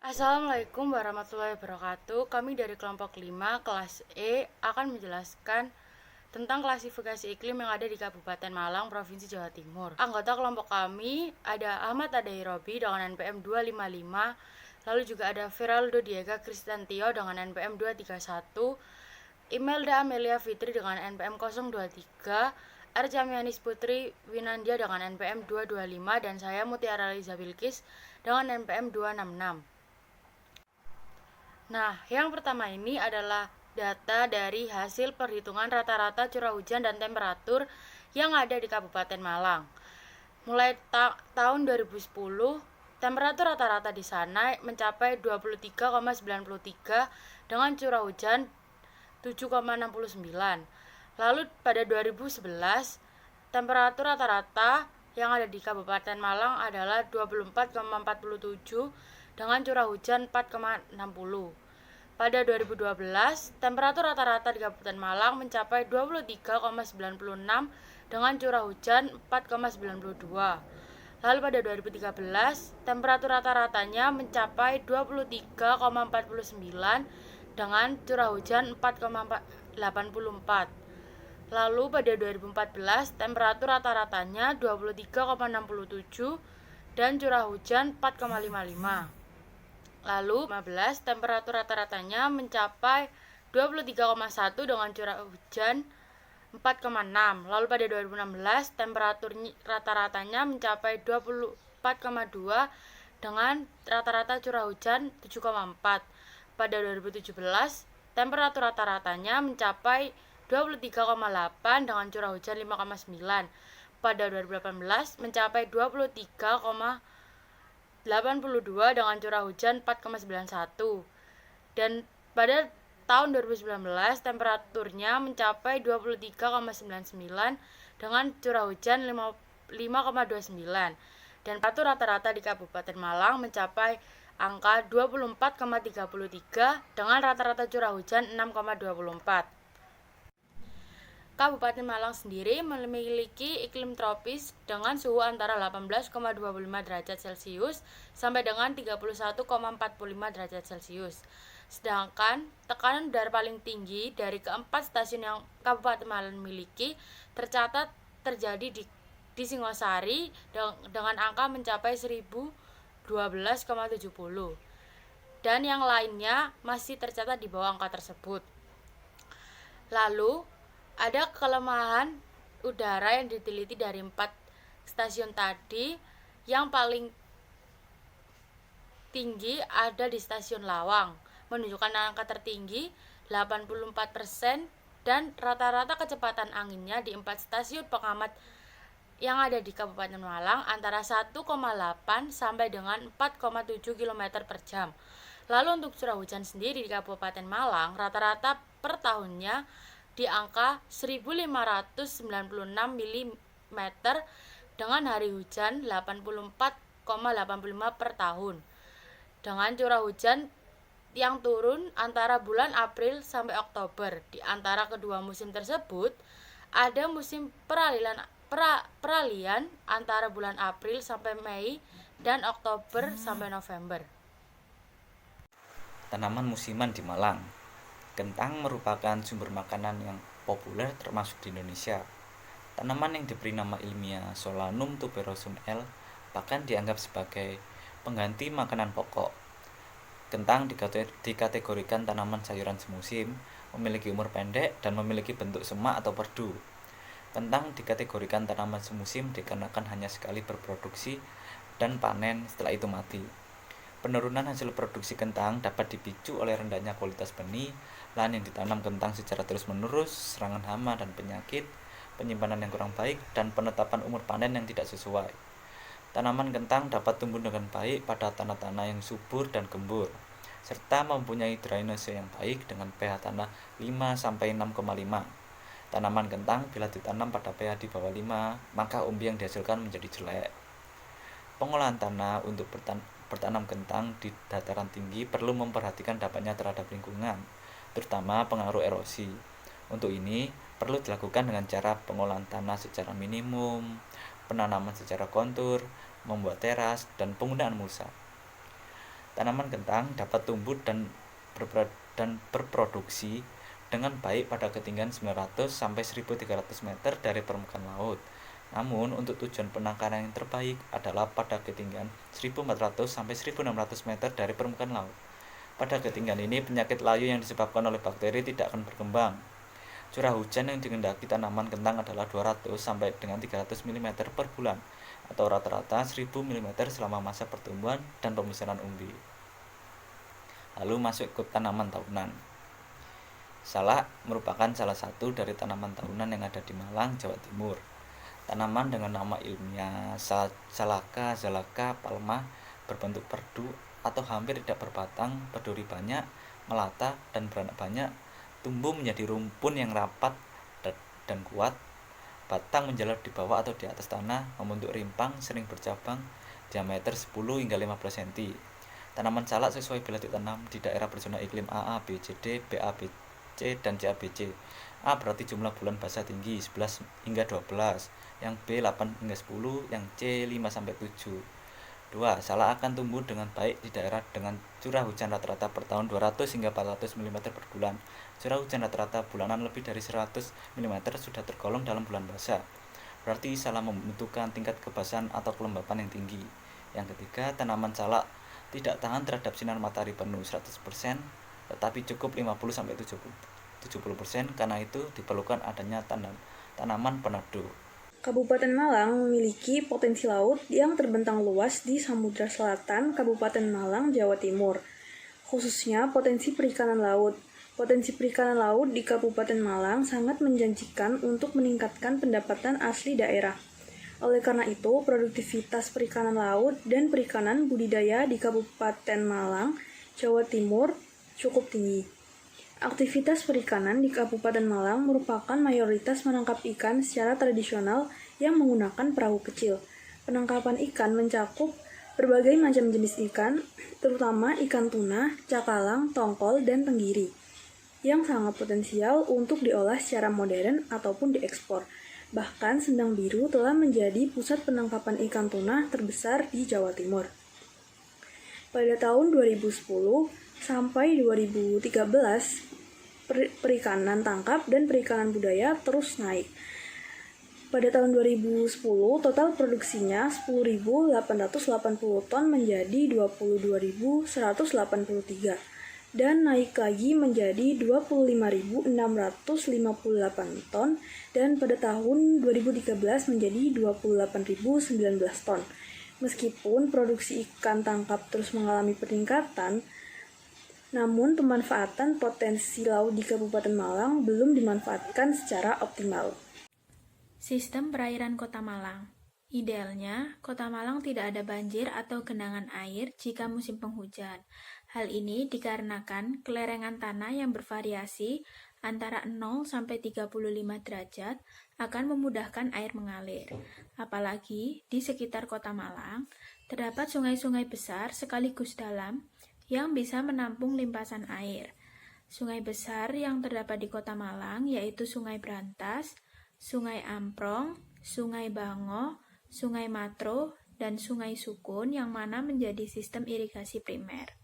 Assalamualaikum warahmatullahi wabarakatuh. Kami dari kelompok 5 kelas E akan menjelaskan tentang klasifikasi iklim yang ada di Kabupaten Malang, Provinsi Jawa Timur. Anggota kelompok kami ada Ahmad Adairobi dengan NPM 255, lalu juga ada Feraldo Diega Kristantio dengan NPM 231, Imelda Amelia Fitri dengan NPM 023, Arjamianis Putri Winandia dengan NPM 225, dan saya Mutiara Liza Bilkis dengan NPM 266. Nah, yang pertama ini adalah data dari hasil perhitungan rata-rata curah hujan dan temperatur yang ada di Kabupaten Malang. Mulai tahun 2010, temperatur rata-rata di sana mencapai 23,93 dengan curah hujan 7,69. Lalu pada 2011, temperatur rata-rata yang ada di Kabupaten Malang adalah 24,47 dengan curah hujan 4,60. Pada 2012, temperatur rata-rata di Kabupaten Malang mencapai 23,96 dengan curah hujan 4,92. Lalu pada 2013, temperatur rata-ratanya mencapai 23,49 dengan curah hujan 4,84. Lalu pada 2014, temperatur rata-ratanya 23,67 dan curah hujan 4,55. Lalu 2015, temperatur rata-ratanya mencapai 23,1 dengan curah hujan 4,6. Lalu pada 2016, temperatur rata-ratanya mencapai 24,2 dengan rata-rata curah hujan 7,4. Pada 2017, temperatur rata-ratanya mencapai 23,8 dengan curah hujan 5,9. Pada 2018 mencapai 23,82 dengan curah hujan 4,91. Dan pada tahun 2019 temperaturnya mencapai 23,99 dengan curah hujan 5,29. Dan temperatur rata-rata di Kabupaten Malang mencapai angka 24,33 dengan rata-rata curah hujan 6,24. Kabupaten Malang sendiri memiliki iklim tropis dengan suhu antara 18,25 derajat Celcius sampai dengan 31,45 derajat Celcius. Sedangkan tekanan udara paling tinggi dari keempat stasiun yang Kabupaten Malang miliki tercatat terjadi di Singosari dengan angka mencapai 1012,70, dan yang lainnya masih tercatat di bawah angka tersebut. Lalu ada kelemahan udara yang diteliti dari 4 stasiun tadi. Yang paling tinggi ada di stasiun Lawang, menunjukkan angka tertinggi 84%, dan rata-rata kecepatan anginnya di 4 stasiun pengamat yang ada di Kabupaten Malang antara 1,8 sampai dengan 4,7 km per jam. Lalu untuk curah hujan sendiri di Kabupaten Malang rata-rata per tahunnya di angka 1596 mm dengan hari hujan 84,85 per tahun. Dengan curah hujan yang turun antara bulan April sampai Oktober. Di antara kedua musim tersebut ada musim peralihan antara bulan April sampai Mei dan Oktober sampai November. Tanaman musiman di Malang. Kentang merupakan sumber makanan yang populer termasuk di Indonesia. Tanaman yang diberi nama ilmiah Solanum tuberosum L bahkan dianggap sebagai pengganti makanan pokok. Kentang dikategorikan tanaman sayuran semusim, memiliki umur pendek dan memiliki bentuk semak atau perdu. Kentang dikategorikan tanaman semusim dikarenakan hanya sekali berproduksi dan panen setelah itu mati. Penurunan hasil produksi kentang dapat dipicu oleh rendahnya kualitas benih, lahan yang ditanam kentang secara terus-menerus, serangan hama dan penyakit, penyimpanan yang kurang baik, dan penetapan umur panen yang tidak sesuai. Tanaman kentang dapat tumbuh dengan baik pada tanah-tanah yang subur dan gembur, serta mempunyai drainase yang baik dengan pH tanah 5-6,5. Tanaman kentang bila ditanam pada pH di bawah 5, maka umbi yang dihasilkan menjadi jelek. Pengolahan tanah untuk bertanam kentang di dataran tinggi perlu memperhatikan dampaknya terhadap lingkungan, terutama pengaruh erosi. Untuk ini, perlu dilakukan dengan cara pengolahan tanah secara minimum, penanaman secara kontur, membuat teras, dan penggunaan mulsa. Tanaman kentang dapat tumbuh dan berproduksi dengan baik pada ketinggian 900 sampai 1300 meter dari permukaan laut. Namun, untuk tujuan penangkaran yang terbaik adalah pada ketinggian 1400 sampai 1600 meter dari permukaan laut. Pada ketinggian ini, penyakit layu yang disebabkan oleh bakteri tidak akan berkembang. Curah hujan yang dikehendaki tanaman kentang adalah 200 sampai dengan 300 mm per bulan atau rata-rata 1000 mm selama masa pertumbuhan dan pembesaran umbi. Lalu masuk ke tanaman tahunan. Salak merupakan salah satu dari tanaman tahunan yang ada di Malang, Jawa Timur. Tanaman dengan nama ilmiah Salaka zalaka palma berbentuk perdu atau hampir tidak berbatang, berduri banyak, melata, dan beranak banyak, tumbuh menjadi rumpun yang rapat dan kuat. Batang menjalar di bawah atau di atas tanah, membentuk rimpang, sering bercabang, diameter 10 hingga 15 cm. Tanaman salak sesuai bila ditanam di daerah berzona iklim AA, B, C, D, BA, B, C, dan CA, B, C. A berarti jumlah bulan basah tinggi 11 hingga 12, yang B 8 hingga 10, yang C 5 sampai 7. 2. Salak akan tumbuh dengan baik di daerah dengan curah hujan rata-rata per tahun 200 hingga 400 mm per bulan. Curah hujan rata-rata bulanan lebih dari 100 mm sudah tergolong dalam bulan basah. Berarti salak membutuhkan tingkat kebasahan atau kelembapan yang tinggi. Yang ketiga, tanaman salak tidak tahan terhadap sinar matahari penuh 100%, tetapi cukup 50 sampai 70%. Karena itu diperlukan adanya tanaman peneduh. Kabupaten Malang memiliki potensi laut yang terbentang luas di Samudra Selatan Kabupaten Malang, Jawa Timur, khususnya potensi perikanan laut. Potensi perikanan laut di Kabupaten Malang sangat menjanjikan untuk meningkatkan pendapatan asli daerah. Oleh karena itu, produktivitas perikanan laut dan perikanan budidaya di Kabupaten Malang, Jawa Timur cukup tinggi. Aktivitas perikanan di Kabupaten Malang merupakan mayoritas menangkap ikan secara tradisional yang menggunakan perahu kecil. Penangkapan ikan mencakup berbagai macam jenis ikan, terutama ikan tuna, cakalang, tongkol, dan tenggiri, yang sangat potensial untuk diolah secara modern ataupun diekspor. Bahkan Sendang Biru telah menjadi pusat penangkapan ikan tuna terbesar di Jawa Timur. Pada tahun 2010 sampai 2013, perikanan tangkap dan perikanan budaya terus naik. Pada tahun 2010, total produksinya 10.880 ton menjadi 22.183 dan naik lagi menjadi 25.658 ton dan pada tahun 2013 menjadi 28.019 ton. Meskipun produksi ikan tangkap terus mengalami peningkatan, namun pemanfaatan potensi laut di Kabupaten Malang belum dimanfaatkan secara optimal. Sistem perairan Kota Malang. Idealnya, Kota Malang tidak ada banjir atau genangan air jika musim penghujan. Hal ini dikarenakan kelerengan tanah yang bervariasi antara 0 sampai 35 derajat akan memudahkan air mengalir. Apalagi di sekitar Kota Malang terdapat sungai-sungai besar sekaligus dalam yang bisa menampung limpasan air. Sungai besar yang terdapat di Kota Malang yaitu Sungai Brantas, Sungai Amprong, Sungai Bango, Sungai Matro, dan Sungai Sukun yang mana menjadi sistem irigasi primer.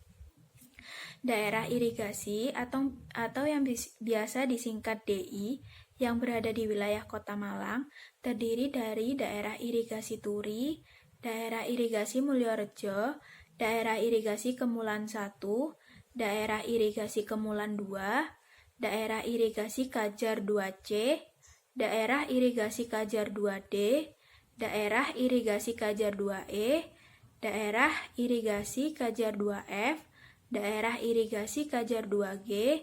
Daerah irigasi atau yang biasa disingkat DI yang berada di wilayah Kota Malang terdiri dari daerah irigasi Turi, daerah irigasi Mulyorejo, daerah irigasi Kemulan 1, daerah irigasi Kemulan 2, daerah irigasi Kajar 2C, daerah irigasi Kajar 2D, daerah irigasi Kajar 2E, daerah irigasi Kajar 2F, daerah irigasi Kajar 2G,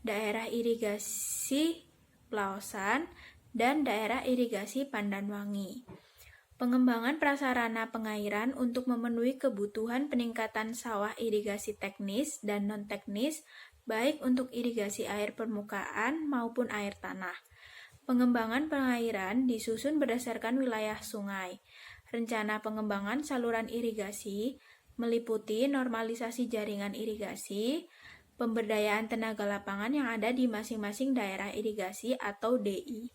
daerah irigasi Plaosan, dan daerah irigasi Pandanwangi. Pengembangan prasarana pengairan untuk memenuhi kebutuhan peningkatan sawah irigasi teknis dan non-teknis, baik untuk irigasi air permukaan maupun air tanah. Pengembangan pengairan disusun berdasarkan wilayah sungai. Rencana pengembangan saluran irigasi meliputi normalisasi jaringan irigasi, pemberdayaan tenaga lapangan yang ada di masing-masing daerah irigasi atau DI.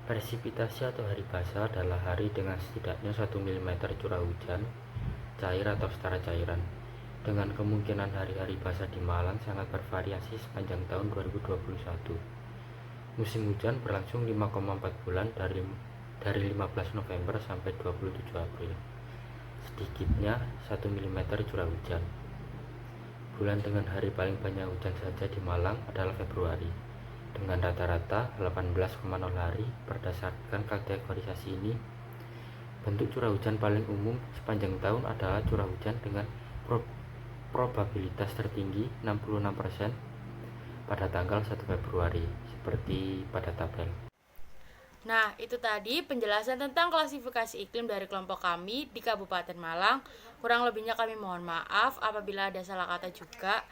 Presipitasi atau hari basah adalah hari dengan setidaknya 1 mm curah hujan. cair atau setara cairan. Dengan kemungkinan hari-hari basah di Malang sangat bervariasi sepanjang tahun 2021. Musim hujan berlangsung 5,4 bulan dari 15 November sampai 27 April. Sedikitnya 1 mm curah hujan. Bulan dengan hari paling banyak hujan saja di Malang adalah Februari, dengan rata-rata 18,0 hari. Berdasarkan kategorisasi ini, bentuk curah hujan paling umum sepanjang tahun adalah curah hujan dengan probabilitas tertinggi 66% pada tanggal 1 Februari, seperti pada tabel. Nah, itu tadi penjelasan tentang klasifikasi iklim dari kelompok kami di Kabupaten Malang. Kurang lebihnya kami mohon maaf apabila ada salah kata juga.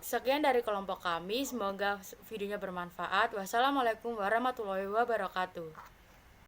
Sekian dari kelompok kami, semoga videonya bermanfaat. Wassalamualaikum warahmatullahi wabarakatuh.